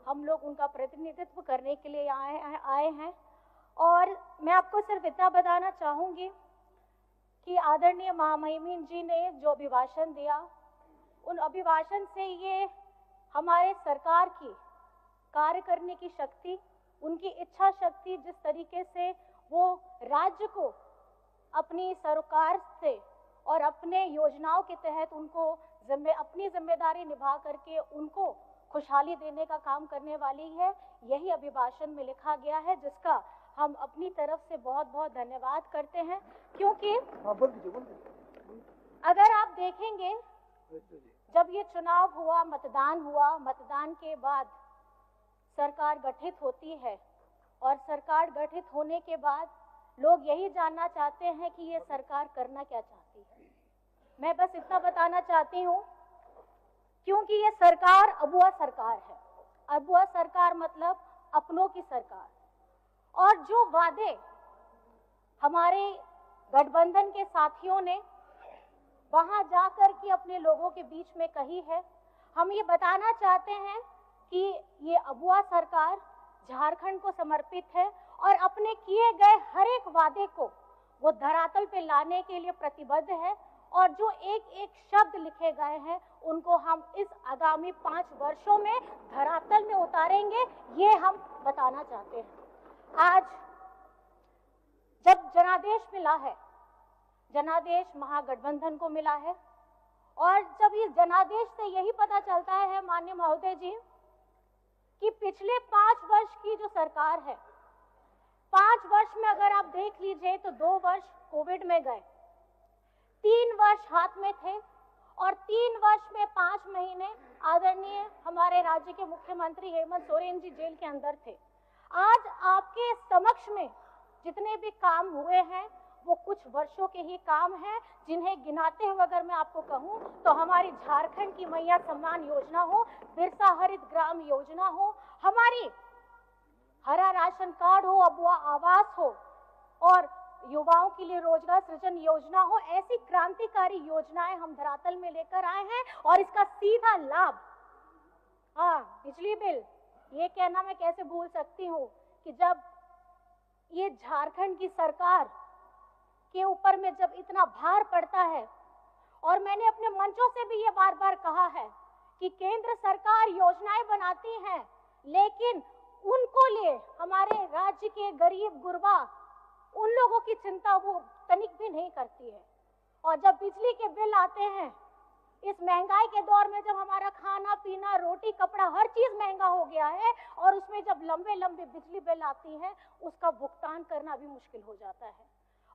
हम लोग उनका प्रतिनिधित्व करने के लिए आए हैं। और मैं आपको सिर्फ इतना बताना चाहूँगी कि आदरणीय महामहिम जी ने जो अभिभाषण दिया, उन अभिभाषण से ये हमारे सरकार की कार्य करने की शक्ति, उनकी इच्छा शक्ति, जिस तरीके से वो राज्य को अपनी सरकार से और अपने योजनाओं के तहत उनको अपनी जिम्मेदारी निभा करके उनको खुशहाली देने का काम करने वाली है, यही अभिभाषण में लिखा गया है, जिसका हम अपनी तरफ से बहुत बहुत धन्यवाद करते हैं। क्योंकि अगर आप देखेंगे, जब ये चुनाव हुआ, मतदान के बाद सरकार गठित होती है और सरकार गठित होने के बाद लोग यही जानना चाहते हैं कि ये सरकार करना क्या चाहती है। मैं बस इतना बताना चाहती हूँ, क्योंकि ये सरकार अबुआ सरकार है। अबुआ सरकार मतलब अपनों की सरकार। और जो वादे हमारे गठबंधन के साथियों ने वहां जाकर के अपने लोगों के बीच में कही है, हम ये बताना चाहते हैं कि ये अबुआ सरकार झारखंड को समर्पित है और अपने किए गए हर एक वादे को वो धरातल पे लाने के लिए प्रतिबद्ध है। और जो एक एक शब्द लिखे गए हैं उनको हम इस आगामी 5 वर्षों में धरातल में उतारेंगे, ये हम बताना चाहते हैं। आज जब जनादेश मिला है, जनादेश महागठबंधन को मिला है, और जब इस जनादेश से यही पता चलता है माननीय महोदय जी कि पिछले 5 वर्ष की जो सरकार है, 5 वर्ष में अगर आप देख लीजिए तो 2 वर्ष कोविड में गए, 3 वर्ष हाथ में थे और 3 वर्ष में 5 महीने आदरणीय हमारे राज्य के मुख्यमंत्री हेमंत सोरेन जी जेल के अंदर थे। आज आपके समक्ष में जितने भी काम हुए हैं वो कुछ वर्षों के ही काम हैं, जिन्हें गिनाते हुए अगर मैं आपको कहूं तो हमारी झारखंड की मैया सम्मान योजना हो, बिरसा हरित ग्राम योजना हो, हमारी हरा राशन कार्ड हो, अबुआ आवास हो और युवाओं के लिए रोजगार सृजन योजना हो, ऐसी क्रांतिकारी योजनाएं हम धरातल में लेकर आए हैं। और इसका सीधा लाभ, बिजली बिल, ये कहना मैं कैसे भूल सकती हूँ कि जब ये झारखंड की सरकार के ऊपर में जब इतना भार पड़ता है, और मैंने अपने मंचों से भी ये बार बार कहा है कि केंद्र सरकार योजनाएं बनाती है, लेकिन उनको लिए हमारे राज्य के गरीब गुरबा, उन लोगों की चिंता वो तनिक भी नहीं करती है। और जब बिजली के बिल आते हैं, इस महंगाई के दौर में जब हमारा खाना पीना, रोटी कपड़ा, हर चीज महंगा हो गया है, और उसमें जब लंबे लंबे बिजली बिल आती हैं, उसका भुगतान करना भी मुश्किल हो जाता है।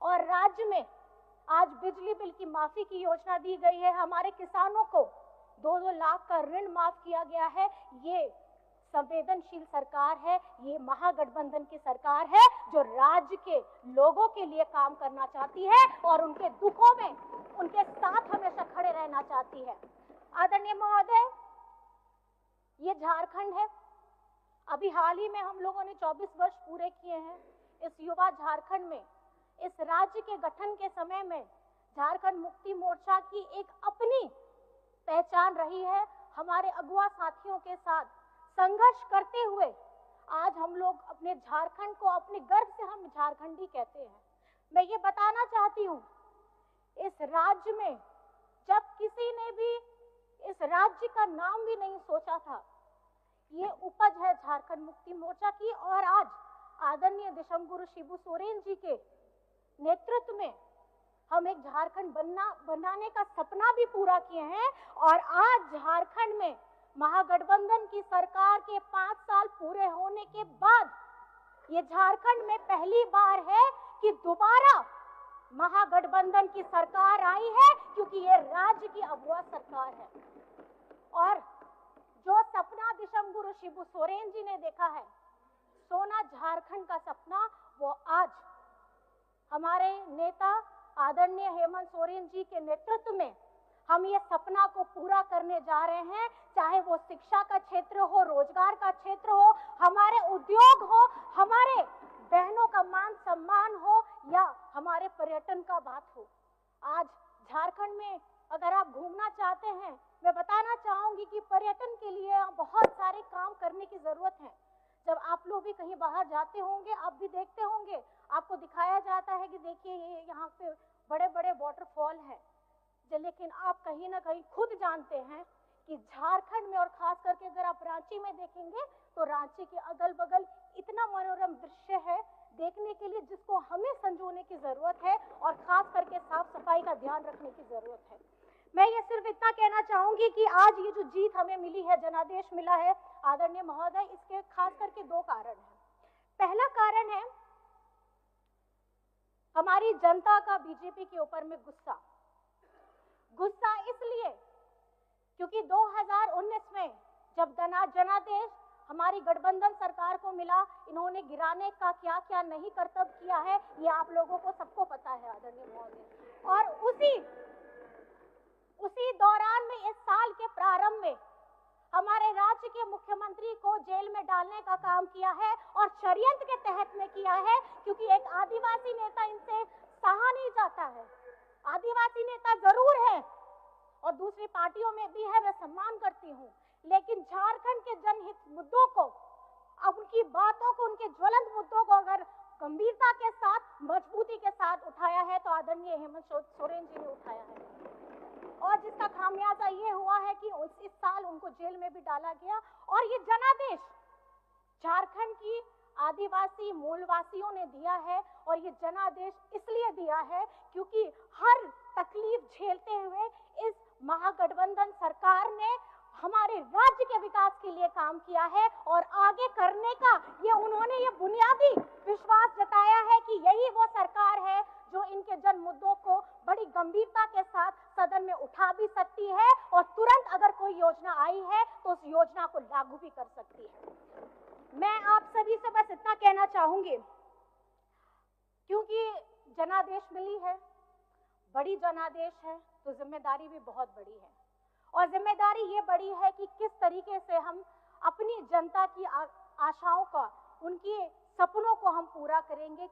और राज्य में आज बिजली बिल की माफी की योजना दी गई है, हमारे किसानों को 2-2 लाख का ऋण माफ किया गया है। ये संवेदनशील सरकार है, ये महागठबंधन की सरकार है जो राज्य के लोगों के लिए काम करना चाहती है और उनके दुखों में उनके साथ हमेशा खड़े रहना चाहती है। आदरणीय महोदय, ये झारखंड है, अभी हाल ही में हम लोगों ने 24 वर्ष पूरे किए हैं। इस युवा झारखंड में, इस राज्य के गठन के समय में झारखंड मुक्ति मोर्चा की एक अपनी पहचान रही है। हमारे अगुआ साथियों के साथ संघर्ष करते हुए आज हम लोग अपने झारखंड को, अपने गर्व से हम झारखंडी कहते हैं। मैं ये बताना चाहती हूँ, इस राज्य में जब किसी ने भी इस राज्य का नाम भी नहीं सोचा था, ये उपज है झारखंड मुक्ति मोर्चा की। और आज आदरणीय दिशमगुरु शिबू सोरेन जी के नेतृत्व में हम एक झारखंड बनाने का सपना भी पूरा किए हैं। और आज झारखंड में महागठबंधन की सरकार के 5 साल पूरे होने के बाद ये झारखंड में पहली बार है कि दोबारा महागठबंधन की सरकार आई है, क्योंकि ये राज्य की अगुआ सरकार है। और जो सपना दिशमगुरु शिबू सोरेन जी ने देखा है, सोना झारखंड का सपना, वो आज हमारे नेता आदरणीय हेमंत सोरेन जी के नेतृत्व में हम ये सपना को पूरा करने जा रहे हैं। चाहे वो शिक्षा का क्षेत्र हो, रोजगार का क्षेत्र हो, हमारे उद्योग हो, हमारे बहनों का मान सम्मान हो, या हमारे पर्यटन का बात हो। आज झारखंड में अगर आप घूमना चाहते हैं, मैं बताना चाहूंगी कि पर्यटन के लिए बहुत सारे काम करने की जरूरत है। जब आप लोग भी कहीं बाहर जाते होंगे, आप भी देखते होंगे, आपको दिखाया जाता है कि देखिए ये यहाँ पे बड़े बड़े वाटरफॉल हैं, लेकिन आप कहीं ना कहीं खुद जानते हैं कि झारखंड में, और खास करके अगर आप रांची में देखेंगे तो रांची के अगल बगल इतना मनोरम दृश्य है देखने के लिए, जिसको हमें संजोने की जरूरत है और खास करके साफ सफाई का ध्यान रखने की जरूरत है। मैं ये सिर्फ इतना कहना चाहूंगी कि आज ये जो जीत हमें मिली है, जनादेश मिला है आदरणीय महोदय, इसके खास करके दो कारण हैं। पहला कारण है हमारी जनता का बीजेपी के ऊपर में गुस्सा इसलिए क्योंकि 2019 में जब जनादेश हमारी गठबंधन सरकार को मिला, इन्होंने गिराने का क्या क्या नहीं करतब किया है, ये आप लोगों को सबको पता है आदरणीय महोदय। और उसी दौरान में इस साल के प्रारंभ में हमारे राज्य के मुख्यमंत्री को जेल में डालने का काम किया है, और षड्यंत्र के तहत में किया है, क्योंकि एक आदिवासी नेता इनसे सहा नहीं जाता है। आदिवासी नेता जरूर है और दूसरी पार्टियों में भी है, मैं सम्मान करती हूँ, लेकिन झारखंड के जनहित मुद्दों को, अब उनकी बातों को, उनके ज्वलंत मुद्दों को अगर गंभीरता के साथ, मजबूती के साथ उठाया है तो आदरणीय हेमंत सोरेन जी ने उठाया है, और जिसका खामियाजा ये हुआ है कि इस साल उनको जेल में भी डाला गया। और ये जनादेश झारखंड की आदिवासी मूलवासियों ने दिया है, और ये जनादेश इसलिए दिया है क्योंकि हर तकलीफ झेलते हुए इस महागठबंधन सरकार ने हमारे राज्य के विकास के लिए काम किया है, और आगे करने का उन्होंने ये बुनियादी विश्वास जताया है कि यही वो सरकार है जो इनके जन मुद्दों को बड़ी गंभीरता के साथ सदन में उठा भी सकती है, और तुरंत अगर कोई योजना आई है तो उस योजना को लागू भी कर सकती है। मैं आप सभी से बस इतना कहना चाहूंगी, क्योंकि जनादेश मिली है, बड़ी जनादेश है, तो जिम्मेदारी भी बहुत बड़ी है, और जिम्मेदारी ये बड़ी है कि किस तरीके से हम अपनी जनता की आशाओं का, उनके सपनों को हम पूरा करेंगे,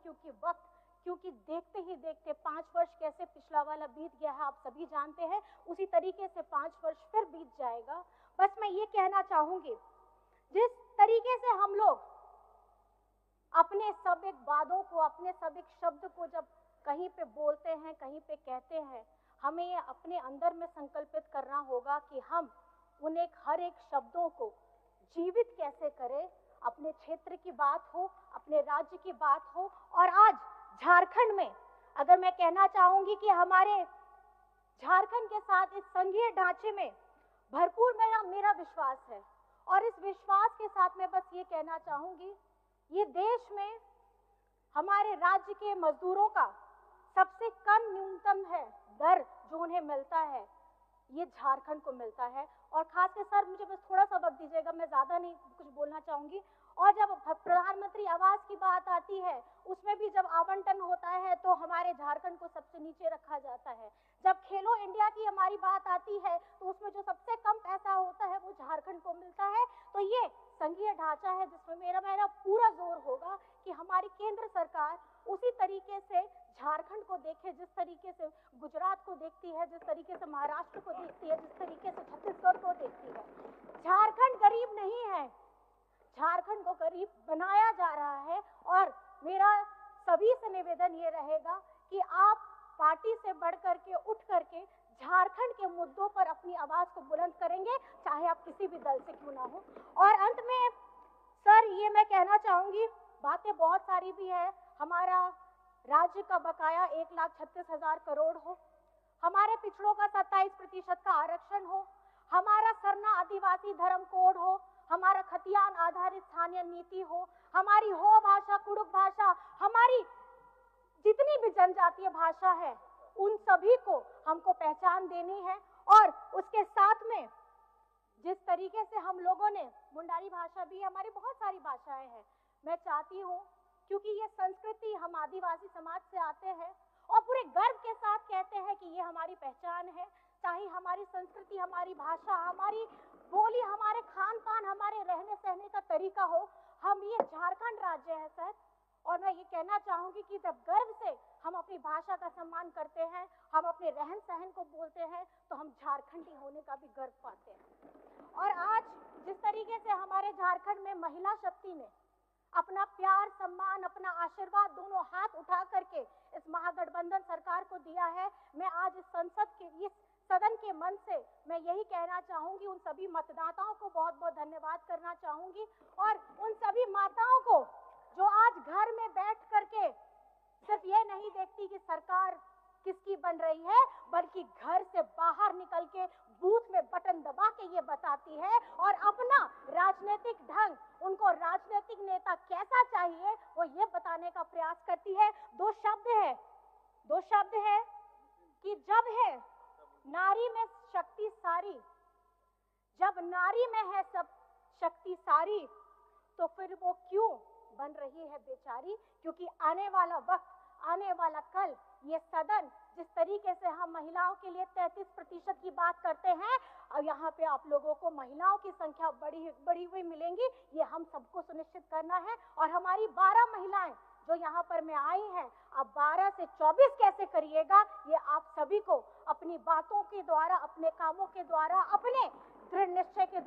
क्योंकि देखते ही देखते 5 वर्ष कैसे पिछला वाला बीत गया है आप सभी जानते हैं, उसी तरीके से 5 वर्ष फिर बीत जाएगा। बस मैं ये कहना चाहूंगी, जिस तरीके से हम लोग अपने सब एक वादों को, अपने सब एक शब्द को जब कहीं पे बोलते हैं, कहीं पे कहते हैं, हमें ये अपने अंदर में संकल्पित करना होगा कि हम उन हर एक शब्दों को जीवित कैसे करें। अपने क्षेत्र की बात हो, अपने राज्य की बात हो, और आज झारखंड में अगर मैं कहना चाहूंगी कि हमारे झारखंड के साथ इस संघीय ढांचे में भरपूर मेरा विश्वास है, और इस विश्वास के साथ मैं बस ये कहना चाहूंगी, ये देश में हमारे राज्य के मजदूरों का सबसे कम न्यूनतम है दर जो उन्हें मिलता है, ये झारखंड को मिलता है। और खास कर सर मुझे बस थोड़ा सा वक्त दीजिएगा, मैं ज्यादा नहीं कुछ बोलना चाहूंगी। और जब प्रधानमंत्री आवास की बात आती है, उसमें भी जब आवंटन होता है तो हमारे झारखंड को सबसे नीचे रखा जाता है। जब खेलो इंडिया की हमारी बात आती है तो उसमें जो सबसे कम पैसा होता है वो झारखंड को मिलता है। तो ये संघीय ढांचा है जिसमें मेरा पूरा जोर होगा कि हमारी केंद्र सरकार उसी तरीके से झारखंड को देखे, जिस तरीके से गुजरात को देखती है, जिस तरीके से महाराष्ट्र को देखती है, जिस तरीके से छत्तीसगढ़ को देखती है। झारखंड गरीब नहीं है, झारखंड को गरीब बनाया जा रहा है। और मेरा सभी से निवेदन ये रहेगा कि आप पार्टी से बढ़ करके, उठ करके झारखंड के मुद्दों पर अपनी आवाज को बुलंद करेंगे, चाहे आप किसी भी दल से क्यों ना हो। और अंत में सर ये मैं कहना चाहूंगी, बातें बहुत सारी भी है, हमारा राज्य का बकाया 1,36,000 करोड़ हो, हमारे पिछड़ों का 27% का आरक्षण हो, हमारा सरना आदिवासी धर्म कोड हो, हमारा खतियान आधारित स्थानीय नीति हो, हमारी हो भाषा, कुड़ुक भाषा, हमारी जितनी भी जनजातीय भाषा है उन सभी को हमको पहचान देनी है। और उसके साथ में जिस तरीके से हम लोगों ने मुंडारी भाषा भी, हमारी बहुत सारी भाषाएं हैं, मैं चाहती हूँ क्योंकि ये संस्कृति हम आदिवासी समाज से आते हैं और पूरे गर्व के साथ कहते हैं कि ये हमारी पहचान है। चाहे हमारी संस्कृति, हमारी भाषा, हमारी बोली, हमारे खान पान, हमारे रहने सहने का तरीका हो, हम ये झारखंड राज्य है सर। और मैं ये कहना चाहूंगी कि जब गर्व से हम अपनी भाषा का सम्मान करते हैं, हम अपने रहन सहन को बोलते हैं, तो हम झारखंडी होने का भी गर्व पाते हैं। और आज जिस तरीके से हमारे झारखंड में महिला शक्ति ने अपना प्यार, सम्मान, अपना आशीर्वाद दोनों हाथ उठा करके इस महागठबंधन सरकार को दिया है, मैं आज इस सदन के मन से मैं यही कहना चाहूंगी, उन सभी मतदाताओं को बहुत बहुत धन्यवाद करना चाहूंगी और उन सभी माताओं को जो आज घर में बैठ करके सिर्फ ये नहीं देखती कि सरकार किसकी बन रही है, बल्कि घर से बाहर निकल के बूथ में बटन दबा के ये बताती है और अपना राजनीतिक ढंग, उनको राजनीतिक नेता कैसा चाहिए, वो ये बताने का प्रयास करती है। दो शब्द है कि जब है नारी में शक्ति सारी, जब नारी में है सब शक्ति सारी, तो फिर वो क्यों बन रही है बेचारी? क्योंकि आने वाला वक्त, आने वाला कल, ये सदन जिस तरीके से हम महिलाओं के लिए 33% की बात करते हैं, और यहाँ पे आप लोगों को महिलाओं की संख्या बढ़ी हुई मिलेंगी, ये हम सबको सुनिश्चित करना है। और हमारी 12 महिलाएं जो यहाँ पर में आई हैं, अब 12 से 24 कैसे करिएगा, ये आप सभी को अपनी बातों के द्वारा, अपने कामों के द्वारा, अपने दृढ़ निश्चय के